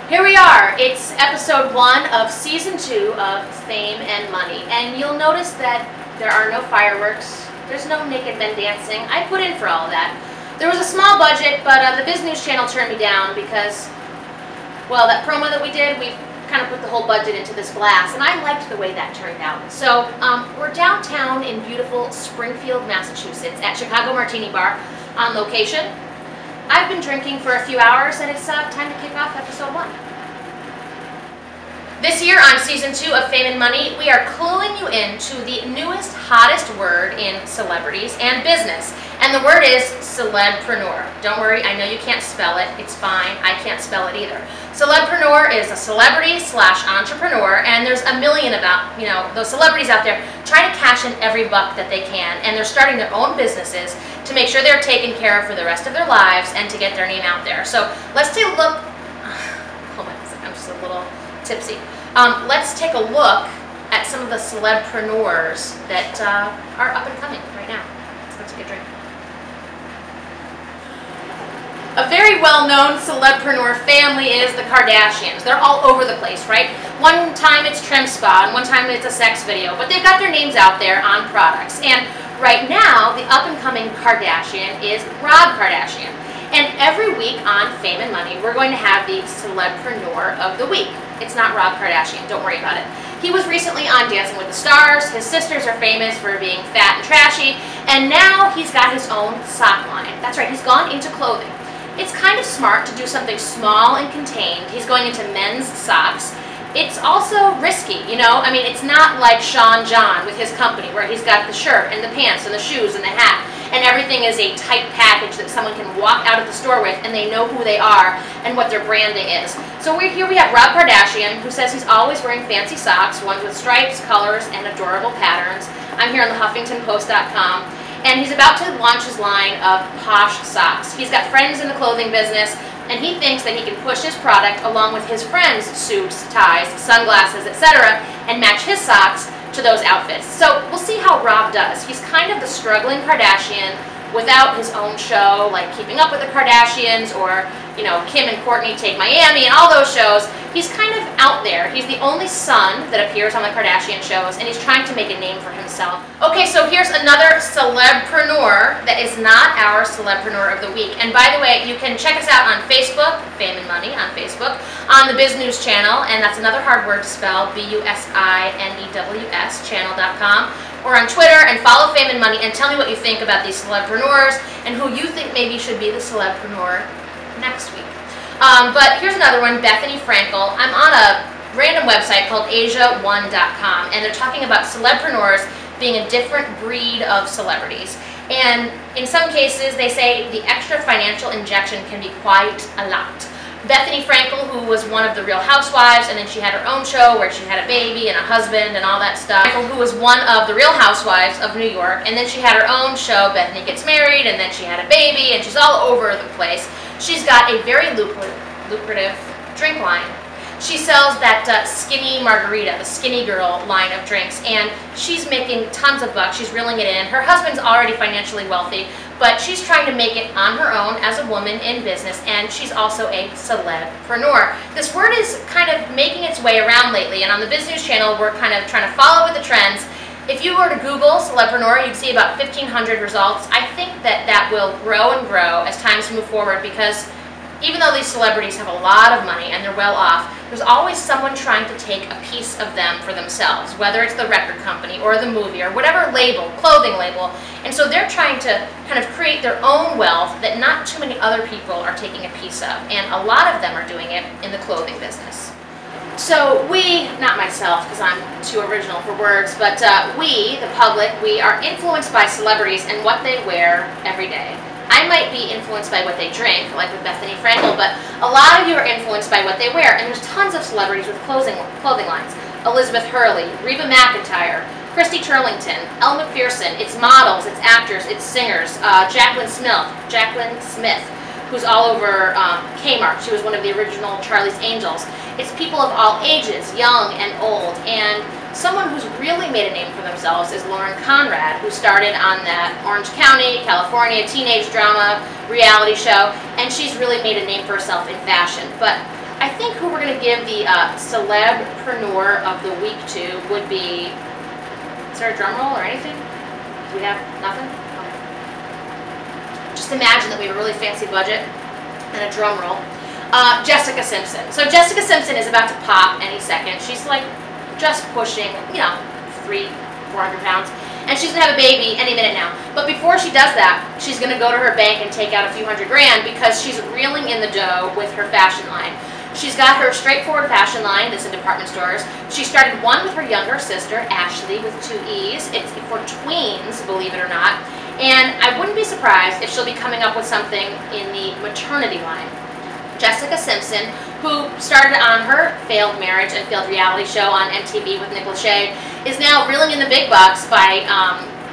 Here we are. It's episode 1 of season 2 of Fame and Money. And you'll notice that there are no fireworks. There's no naked men dancing. I put in for all of that. There was a small budget, but the Businews channel turned me down because, well, that promo that we did, we kind of put the whole budget into this glass, and I liked the way that turned out. So we're downtown in beautiful Springfield, Massachusetts at Chicago Martini Bar on location. I've been drinking for a few hours, and it's time to kick off episode 1. This year on season 2 of Fame and Money, we are cluing you into the newest, hottest word in celebrities and business. And the word is Celebpreneur. Don't worry, I know you can't spell it. It's fine. I can't spell it either. Celebpreneur is a celebrity/entrepreneur, and there's a million about, those celebrities out there trying to cash in every buck that they can, and they're starting their own businesses to make sure they're taken care of for the rest of their lives and to get their name out there. So let's take a look. Hold on a second, I'm just a little tipsy. Let's take a look at some of the celebpreneurs that are up and coming right now. Let's get a drink. A very well-known celebpreneur family is the Kardashians. They're all over the place, right? One time it's Trim Spa, and one time it's a sex video, but they've got their names out there on products. And right now, the up-and-coming Kardashian is Rob Kardashian. And every week on Fame and Money, we're going to have the Celebpreneur of the Week. It's not Rob Kardashian, don't worry about it. He was recently on Dancing with the Stars. His sisters are famous for being fat and trashy, and now he's got his own sock line. That's right, he's gone into clothing. It's kind of smart to do something small and contained. He's going into men's socks. It's also risky, I mean, it's not like Sean John with his company where he's got the shirt and the pants and the shoes and the hat, and everything is a tight package that someone can walk out of the store with and they know who they are and what their branding is. So here we have Rob Kardashian, who says he's always wearing fancy socks, ones with stripes, colors, and adorable patterns. I'm here on the HuffingtonPost.com. And he's about to launch his line of posh socks. He's got friends in the clothing business, and he thinks that he can push his product along with his friends' suits, ties, sunglasses, etc., and match his socks to those outfits. So we'll see how Rob does. He's kind of the struggling Kardashian without his own show, like Keeping Up with the Kardashians or, Kim and Kourtney Take Miami and all those shows. He's kind of out there. He's the only son that appears on the Kardashian shows, and he's trying to make a name for himself. Okay, so here's another celebpreneur that is not our Celebpreneur of the Week. And by the way, you can check us out on Facebook, Fame and Money on Facebook, on the Businews channel, and that's another hard word to spell, BUSINEWS, channel.com. Or on Twitter, and follow Fame and Money and tell me what you think about these celebpreneurs and who you think maybe should be the celebpreneur next week. But here's another one, Bethenny Frankel. I'm on a random website called Asia1.com, and they're talking about celebpreneurs being a different breed of celebrities. And in some cases, they say the extra financial injection can be quite a lot. Bethenny Frankel, who was one of the Real Housewives, and then she had her own show where she had a baby and a husband and all that stuff. Who was one of the Real Housewives of New York, and then she had her own show, Bethenny Gets Married, and then she had a baby, and she's all over the place. She's got a very lucrative drink line. She sells that skinny margarita, the skinny girl line of drinks, and she's making tons of bucks. She's reeling it in. Her husband's already financially wealthy, but she's trying to make it on her own as a woman in business, and she's also a celebpreneur. This word is kind of making its way around lately, and on the Business channel, we're kind of trying to follow with the trends. If you were to Google celebpreneur, you'd see about 1,500 results. I think that will grow and grow as times move forward, because even though these celebrities have a lot of money and they're well off, there's always someone trying to take a piece of them for themselves, whether it's the record company or the movie or whatever label, clothing label. And so they're trying to kind of create their own wealth that not too many other people are taking a piece of. And a lot of them are doing it in the clothing business. So we, not myself because I'm too original for words, but we, the public, we are influenced by celebrities and what they wear every day. I might be influenced by what they drink, like with Bethenny Frankel, but a lot of you are influenced by what they wear, and there's tons of celebrities with clothing lines. Elizabeth Hurley, Reba McEntire, Christy Turlington, Elle Macpherson. It's models, it's actors, it's singers. Jaclyn Smith, who's all over Kmart. She was one of the original Charlie's Angels. It's people of all ages, young and old, and someone who's really made a name for themselves is Lauren Conrad, who started on that Orange County, California teenage drama reality show, and she's really made a name for herself in fashion. But I think who we're going to give the Celebpreneur of the Week to would be, is there a drum roll or anything? Do we have nothing? Okay. Just imagine that we have a really fancy budget and a drum roll. Jessica Simpson. So Jessica Simpson is about to pop any second. She's like just pushing, 300-400 pounds. And she's going to have a baby any minute now. But before she does that, she's going to go to her bank and take out a few $100,000 because she's reeling in the dough with her fashion line. She's got her straightforward fashion line that's in department stores. She started one with her younger sister, Ashley, with 2 E's. It's for tweens, believe it or not. And I wouldn't be surprised if she'll be coming up with something in the maternity line. Jessica Simpson, who started on her failed marriage and failed reality show on MTV with Nick Lachey, is now reeling in the big bucks by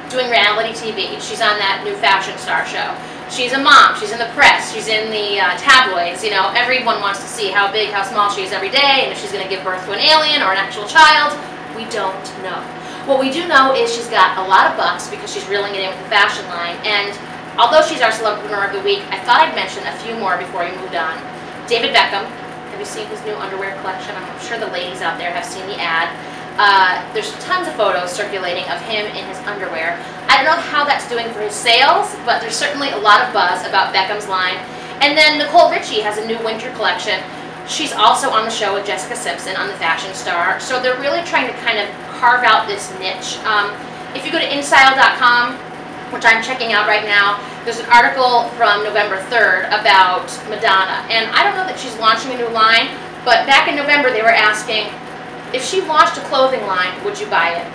doing reality TV. She's on that new fashion star show. She's a mom, she's in the press, she's in the tabloids, everyone wants to see how big, how small she is every day, and if she's going to give birth to an alien or an actual child, we don't know. What we do know is she's got a lot of bucks because she's reeling it in with the fashion line, and although she's our Celebpreneur of the Week, I thought I'd mention a few more before we moved on. David Beckham. Have you seen his new underwear collection? I'm sure the ladies out there have seen the ad. There's tons of photos circulating of him in his underwear. I don't know how that's doing for his sales, but there's certainly a lot of buzz about Beckham's line. And then Nicole Richie has a new winter collection. She's also on the show with Jessica Simpson on the Fashion Star. So they're really trying to kind of carve out this niche. If you go to InStyle.com, which I'm checking out right now, there's an article from November 3rd about Madonna. And I don't know that she's launching a new line, but back in November they were asking, if she launched a clothing line, would you buy it?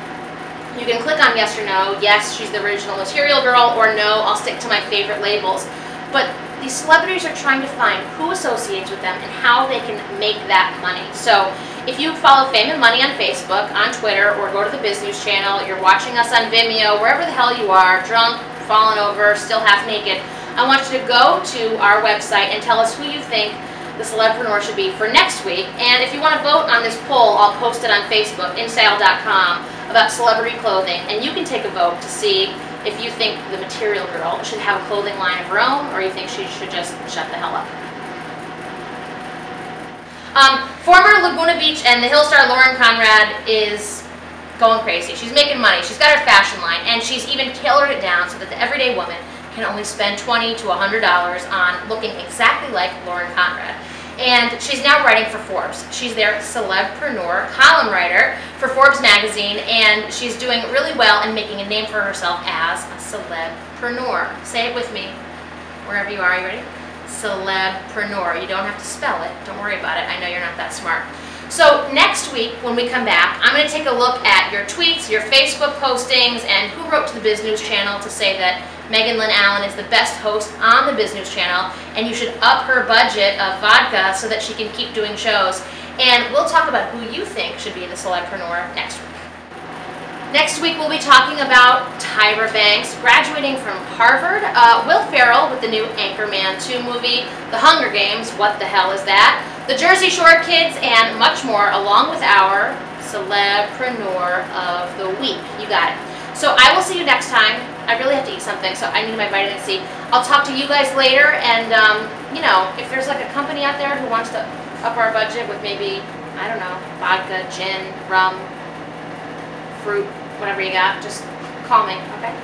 You can click on yes or no. Yes, she's the original Material Girl, or no, I'll stick to my favorite labels. But these celebrities are trying to find who associates with them and how they can make that money. So if you follow Fame and Money on Facebook, on Twitter, or go to the Businews channel, you're watching us on Vimeo, wherever the hell you are, drunk, fallen over, still half naked, I want you to go to our website and tell us who you think the Celebpreneur should be for next week. And if you want to vote on this poll, I'll post it on Facebook, InStyle.com, about celebrity clothing, and you can take a vote to see if you think the Material Girl should have a clothing line of her own, or you think she should just shut the hell up. Former Laguna Beach and the Hill star Lauren Conrad is going crazy. She's making money. She's got her fashion line, and she's even tailored it down so that the everyday woman can only spend $20 to $100 on looking exactly like Lauren Conrad. And she's now writing for Forbes. She's their Celebpreneur column writer for Forbes magazine, and she's doing really well and making a name for herself as a Celebpreneur. Say it with me, wherever you are. You ready? Celebpreneur. You don't have to spell it. Don't worry about it. I know you're not that smart. So next week, when we come back, I'm going to take a look at your tweets, your Facebook postings, and who wrote to the Businews channel to say that Meghan Lynn Allen is the best host on the Businews channel, and you should up her budget of vodka so that she can keep doing shows. And we'll talk about who you think should be the Celebpreneur next week. Next week, we'll be talking about Tyra Banks graduating from Harvard, Will Ferrell with the new Anchorman 2 movie, The Hunger Games, what the hell is that, the Jersey Shore Kids, and much more, along with our Celebpreneur of the Week. You got it. So I will see you next time. I really have to eat something, so I need my vitamin C. I'll talk to you guys later, and if there's like a company out there who wants to up our budget with maybe, I don't know, vodka, gin, rum, fruit, whatever you got, just call me, okay?